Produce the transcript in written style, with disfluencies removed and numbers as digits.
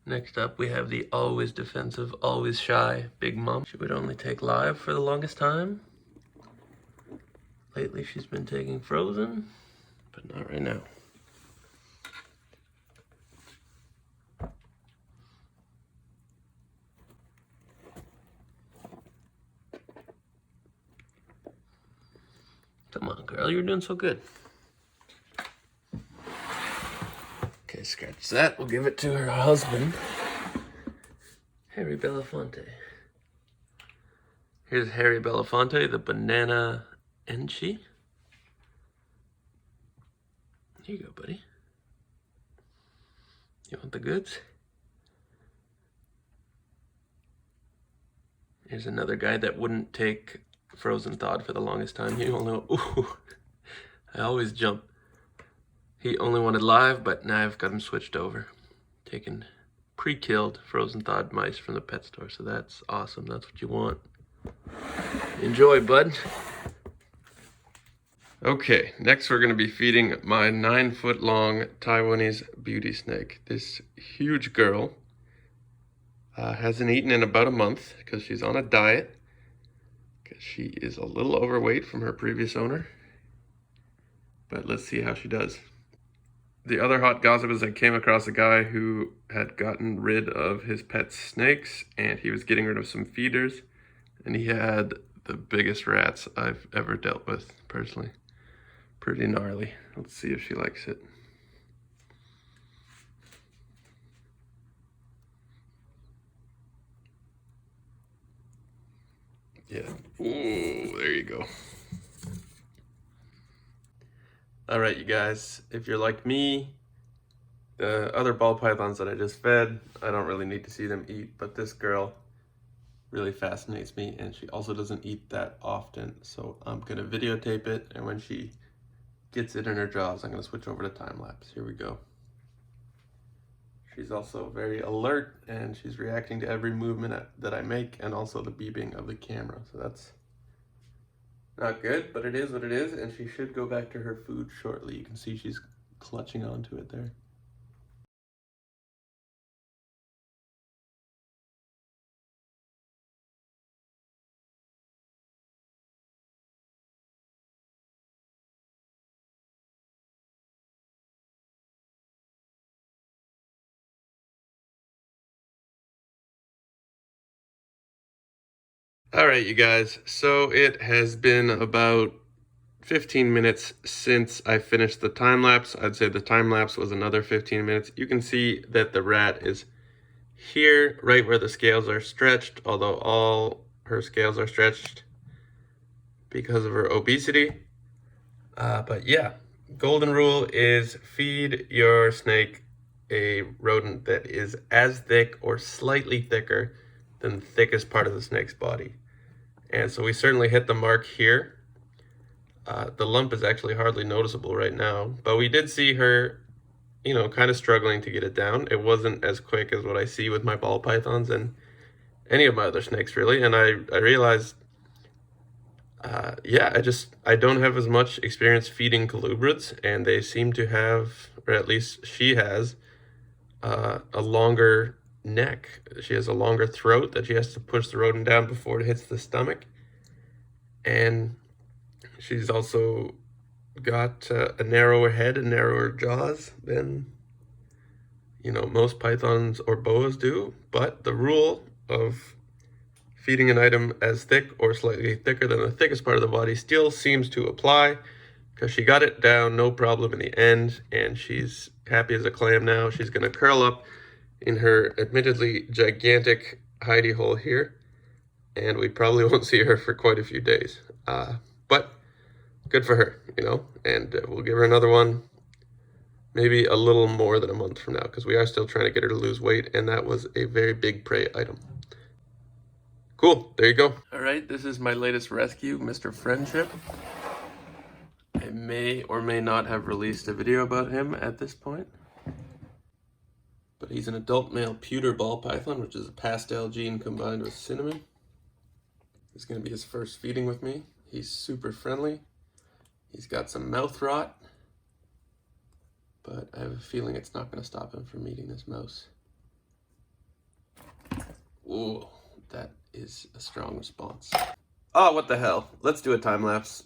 Next up, we have the always defensive, always shy Big Mom. She would only take live for the longest time. Lately, she's been taking frozen, but not right now. Come on, girl, you're doing so good. Okay, scratch that. We'll give it to her husband, Harry Belafonte. Here's Harry Belafonte, the banana enchi. Here you go, buddy. You want the goods? Here's another guy that wouldn't take frozen thawed for the longest time. He only, ooh, I always jump. He only wanted live, but now I've got him switched over. Taking pre-killed frozen thawed mice from the pet store, so that's awesome. That's what you want. Enjoy, bud. Okay, next we're gonna be feeding my 9-foot-long Taiwanese beauty snake. This huge girl hasn't eaten in about a month because she's on a diet, because she is a little overweight from her previous owner. But let's see how she does. The other hot gossip is I came across a guy who had gotten rid of his pet snakes, and he was getting rid of some feeders, and he had the biggest rats I've ever dealt with, personally. Pretty gnarly. Let's see if she likes it. Yeah. Ooh, there you go. All right, you guys, if you're like me, the other ball pythons that I just fed, I don't really need to see them eat, but this girl really fascinates me, and she also doesn't eat that often, so I'm gonna videotape it, and when she gets it in her jaws, I'm gonna switch over to time lapse. Here we go. She's also very alert, and she's reacting to every movement that I make, and also the beeping of the camera. So that's not good, but it is what it is, and she should go back to her food shortly. You can see she's clutching onto it there. All right, you guys, so it has been about 15 minutes since I finished the time lapse. I'd say the time lapse was another 15 minutes. You can see that the rat is here, right where the scales are stretched, although all her scales are stretched because of her obesity. But yeah, golden rule is feed your snake a rodent that is as thick or slightly thicker than the thickest part of the snake's body. And so we certainly hit the mark here. The lump is actually hardly noticeable right now, but we did see her, you know, kind of struggling to get it down. It wasn't as quick as what I see with my ball pythons and any of my other snakes, really. And I realized, yeah, I don't have as much experience feeding colubrids, and they seem to have, or at least she has, a longer neck. She has a longer throat that she has to push the rodent down before it hits the stomach. And she's also got a narrower head and narrower jaws than, you know, most pythons or boas do. But the rule of feeding an item as thick or slightly thicker than the thickest part of the body still seems to apply, because she got it down no problem in the end, and she's happy as a clam now. She's going to curl up in her admittedly gigantic hidey hole here, and we probably won't see her for quite a few days. But good for her, you know, and we'll give her another one maybe a little more than a month from now, because we are still trying to get her to lose weight, and that was a very big prey item. Cool, there you go. All right, this is my latest rescue, Mr. Friendship. I may or may not have released a video about him at this point, but he's an adult male pewter ball python, which is a pastel gene combined with cinnamon. It's gonna be his first feeding with me. He's super friendly. He's got some mouth rot, but I have a feeling it's not gonna stop him from eating this mouse. Ooh, that is a strong response. Oh, what the hell? Let's do a time lapse.